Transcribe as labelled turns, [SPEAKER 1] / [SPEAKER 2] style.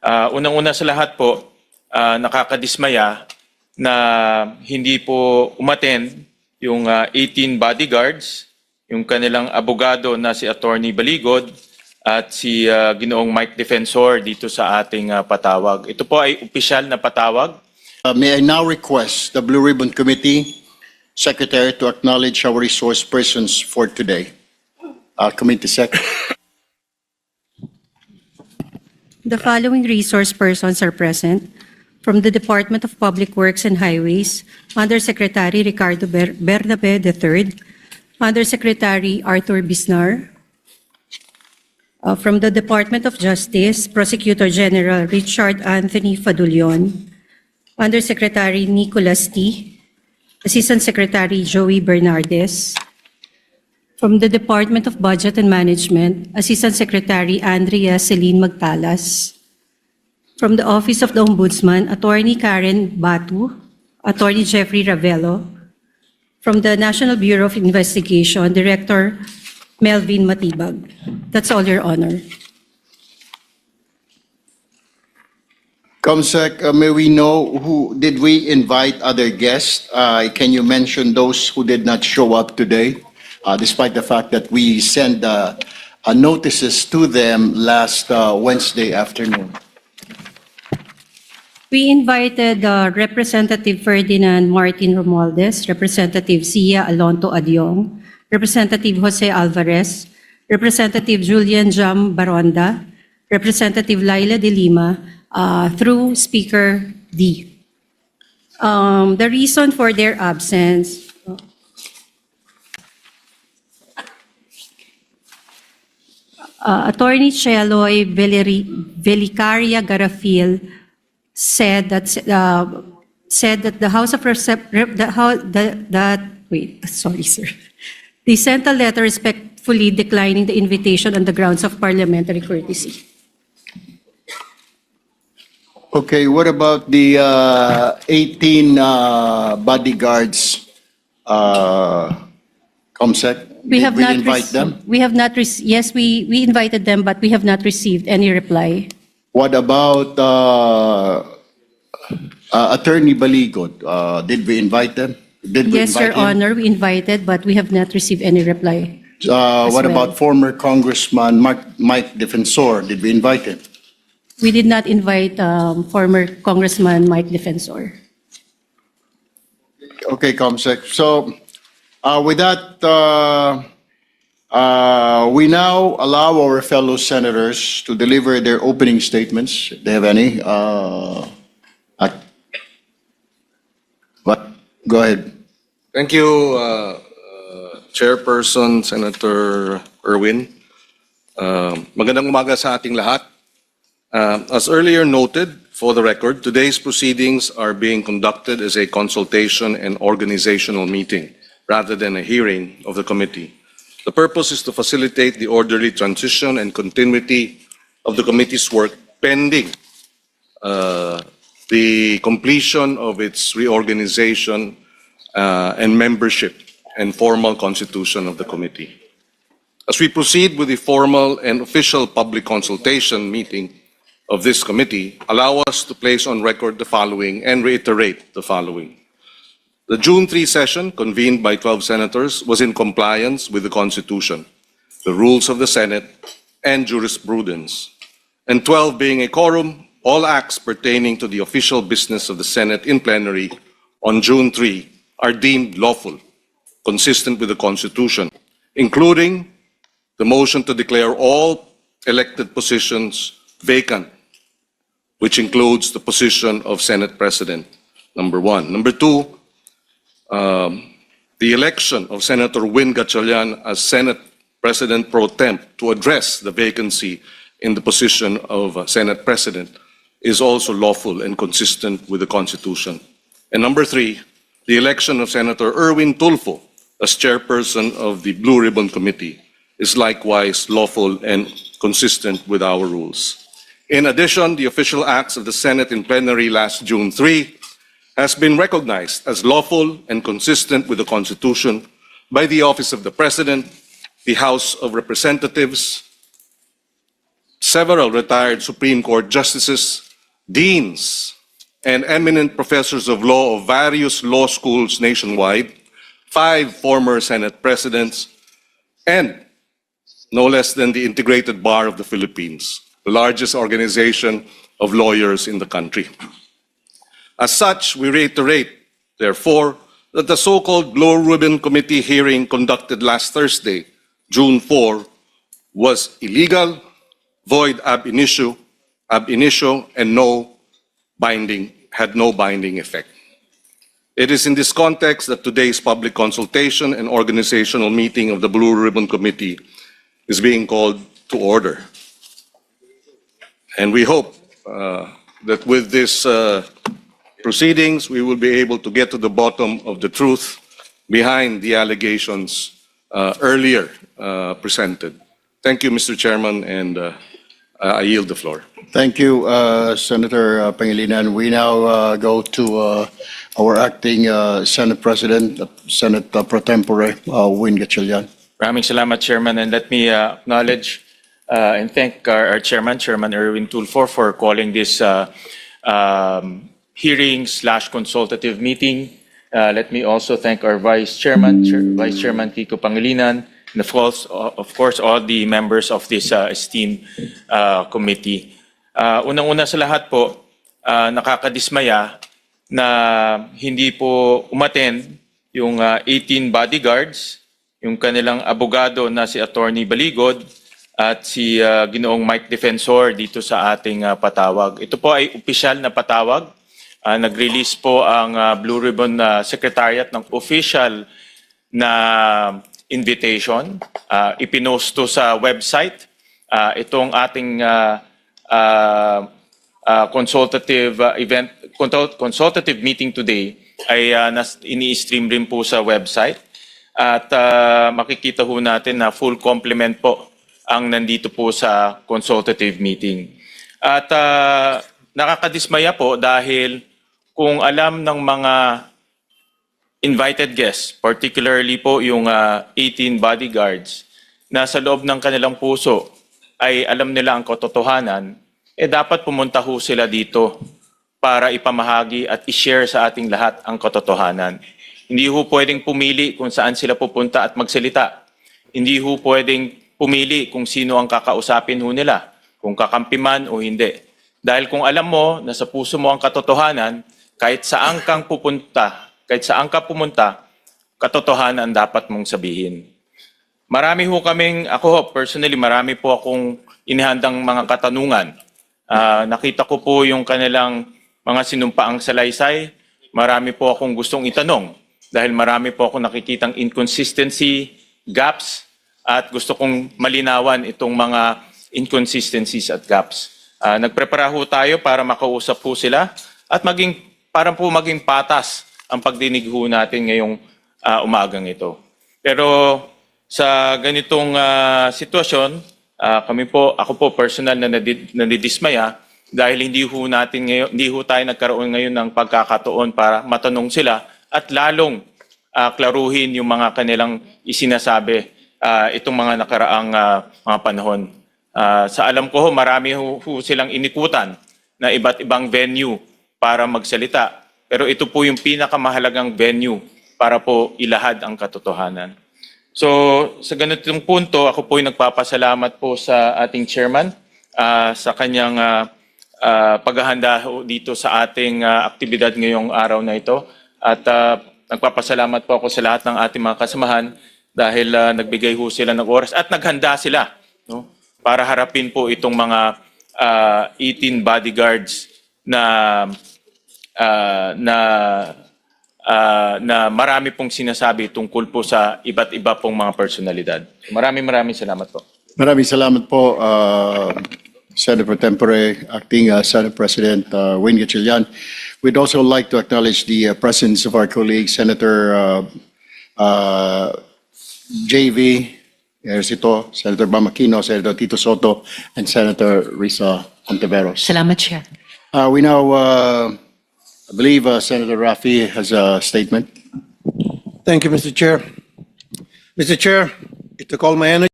[SPEAKER 1] Unang-una sa lahat po, nakakadismaya na hindi po umattend yung 18 bodyguards, yung kanilang abogado na si Attorney Baligod at si Ginoong Mike Defensor dito sa ating patawag. Ito po ay opisyal na patawag.
[SPEAKER 2] May I now request the Blue Ribbon Committee Secretary to acknowledge our resource persons for today. Committee Secretary.
[SPEAKER 3] The following resource persons are present from the Department of Public Works and Highways, Undersecretary Ricardo Bernabe III, Undersecretary Arthur Bisnar. From the Department of Justice, Prosecutor General Richard Anthony Fadulion, Undersecretary Nicholas T., Assistant Secretary Joey Bernardes. From the Department of Budget and Management, Assistant Secretary Andrea Celine Magtalas. From the Office of the Ombudsman, Attorney Karen Batu, Attorney Jeffrey Ravello. From the National Bureau of Investigation, Director Melvin Matibag. That's all, Your Honor.
[SPEAKER 2] Comsec, may we know did we invite other guests? Can you mention those who did not show up today, despite the fact that we sent notices to them last Wednesday afternoon?
[SPEAKER 3] We invited Representative Ferdinand Martin Romualdez, Representative Sia Alonto Adyong, Representative Jose Alvarez, Representative Julian Jam Baronda, Representative Laila de Lima, through Speaker D. The reason for their absence, Attorney Cheloy Velicaria Garafil said that the House of They sent a letter respectfully declining the invitation on the grounds of parliamentary courtesy.
[SPEAKER 2] Okay, what about the 18 bodyguards, Comsec?
[SPEAKER 3] We have
[SPEAKER 2] Did we
[SPEAKER 3] not
[SPEAKER 2] invite them?
[SPEAKER 3] We have not. Yes, we invited them, but we have not received any reply.
[SPEAKER 2] What about Attorney Baligod? Did we invite them? Did we
[SPEAKER 3] Yes,
[SPEAKER 2] invite
[SPEAKER 3] Your
[SPEAKER 2] him?
[SPEAKER 3] Honor, we invited, but we have not received any reply.
[SPEAKER 2] What
[SPEAKER 3] well.
[SPEAKER 2] about former Congressman Mike Defensor? Did we invite him?
[SPEAKER 3] We did not invite former Congressman Mike Defensor.
[SPEAKER 2] Okay, Comsec. So with that, we now allow our fellow senators to deliver their opening statements, if they have any. Go ahead.
[SPEAKER 4] Thank you, Chairperson Senator Erwin. Magandang umaga sa ating lahat. As earlier noted, for the record, today's proceedings are being conducted as a consultation and organizational meeting rather than a hearing of the committee. The purpose is to facilitate the orderly transition and continuity of the committee's work pending the completion of its reorganization and membership and formal constitution of the committee. As we proceed with the formal and official public consultation meeting of this committee, allow us to place on record the following and reiterate the following. The June 3 session, convened by 12 senators, was in compliance with the Constitution, the rules of the Senate, and jurisprudence. And 12 being a quorum, all acts pertaining to the official business of the Senate in plenary on June 3 are deemed lawful, consistent with the Constitution, including the motion to declare all elected positions vacant, which includes the position of Senate President, number one. Number two, the election of Senator Win Gatchalian as Senate President pro tem to address the vacancy in the position of Senate President is also lawful and consistent with the Constitution. And number three, the election of Senator Erwin Tulfo as chairperson of the Blue Ribbon Committee is likewise lawful and consistent with our rules. In addition, the official acts of the Senate in plenary last June 3 has been recognized as lawful and consistent with the Constitution by the Office of the President, the House of Representatives, several retired Supreme Court justices, deans, and eminent professors of law of various law schools nationwide, 5 former Senate presidents, and no less than the Integrated Bar of the Philippines, the largest organization of lawyers in the country. As such, we reiterate, therefore, that the so-called Blue Ribbon Committee hearing conducted last Thursday, June 4, was illegal, void ab initio, and had no binding effect. It is in this context that today's public consultation and organizational meeting of the Blue Ribbon Committee is being called to order. And we hope that with this proceedings, we will be able to get to the bottom of the truth behind the allegations earlier presented. Thank you, Mr. Chairman, and I yield the floor.
[SPEAKER 2] Thank you, Senator Pangilinan. We now go to our acting Senate President, Senate Pro Tempore, Win Gatchalian.
[SPEAKER 1] Maraming salamat, Chairman, and let me acknowledge and thank our Chairman, Chairman Erwin Tulfo, for calling this hearing/consultative meeting. Let me also thank our Vice Chairman, Vice Chairman Kiko Pangilinan, and of course, all the members of this esteemed committee. Unang-una sa lahat po, nakakadismaya na hindi po umattend yung 18 bodyguards, yung kanilang abogado na si Attorney Baligod at si Ginoong Mike Defensor dito sa ating patawag. Ito po ay opisyal na patawag. Nag-release po ang Blue Ribbon Secretariat ng official na invitation. Ipinost to sa website. Itong ating consultative meeting today ay ini-stream rin po sa website. At makikita ho natin na full complement po ang nandito po sa consultative meeting. At nakakadismaya po dahil kung alam ng mga invited guests, particularly po yung 18 bodyguards, na sa loob ng kanilang puso ay alam nila ang katotohanan, dapat pumunta ho sila dito para ipamahagi at i-share sa ating lahat ang katotohanan. Hindi ho pwedeng pumili kung saan sila pupunta at magsalita. Hindi ho pwedeng pumili kung sino ang kakausapin ho nila, kung kakampi man o hindi. Dahil kung alam mo na sa puso mo ang katotohanan, kahit saan kang pupunta, kahit saan ka pumunta, katotohanan dapat mong sabihin. Marami ho kaming, ako personally, marami po akong inihandang mga katanungan. Nakita ko po yung kanilang mga sinumpaang salaysay. Marami po akong gustong itanong dahil marami po akong nakikitang inconsistency, gaps, at gusto kong malinawan itong mga inconsistencies at gaps. Nagprepara ho tayo para makausap po sila at para po maging patas ang pagdinig ho natin ngayong umagang ito. Pero sa ganitong sitwasyon, ako po personal na nadidismaya dahil hindi ho tayo nagkaroon ngayon ng pagkakataon para matanong sila at lalong klaruhin yung mga kanilang isinasabi itong mga nakaraang mga panahon. Sa alam ko marami ho silang inikutan na iba't ibang venue para magsalita. Pero ito po yung pinakamahalagang venue para po ilahad ang katotohanan. So sa ganitong punto, ako po yung nagpapasalamat po sa ating chairman sa kanyang paghahanda dito sa ating aktibidad ngayong araw na ito. At nagpapasalamat po ako sa lahat ng ating mga kasamahan dahil nagbigay ho sila ng oras at naghanda sila, no, para harapin po itong mga 18 bodyguards na marami pong sinasabi tungkol po sa iba't iba pong mga personalidad. Maraming salamat po.
[SPEAKER 2] Maraming salamat po, Senator Pro Tempore, Acting Senate President Win Gatchalian. We'd also like to acknowledge the presence of our colleague, Senator JV Ejercito, Senator Bamakino, Senator Tito Soto, and Senator Risa Ontiveros.
[SPEAKER 5] Salamat, Chair.
[SPEAKER 2] We now, I believe Senator Rafi has a statement.
[SPEAKER 6] Thank you, Mr. Chair. Mr. Chair, it took all my energy.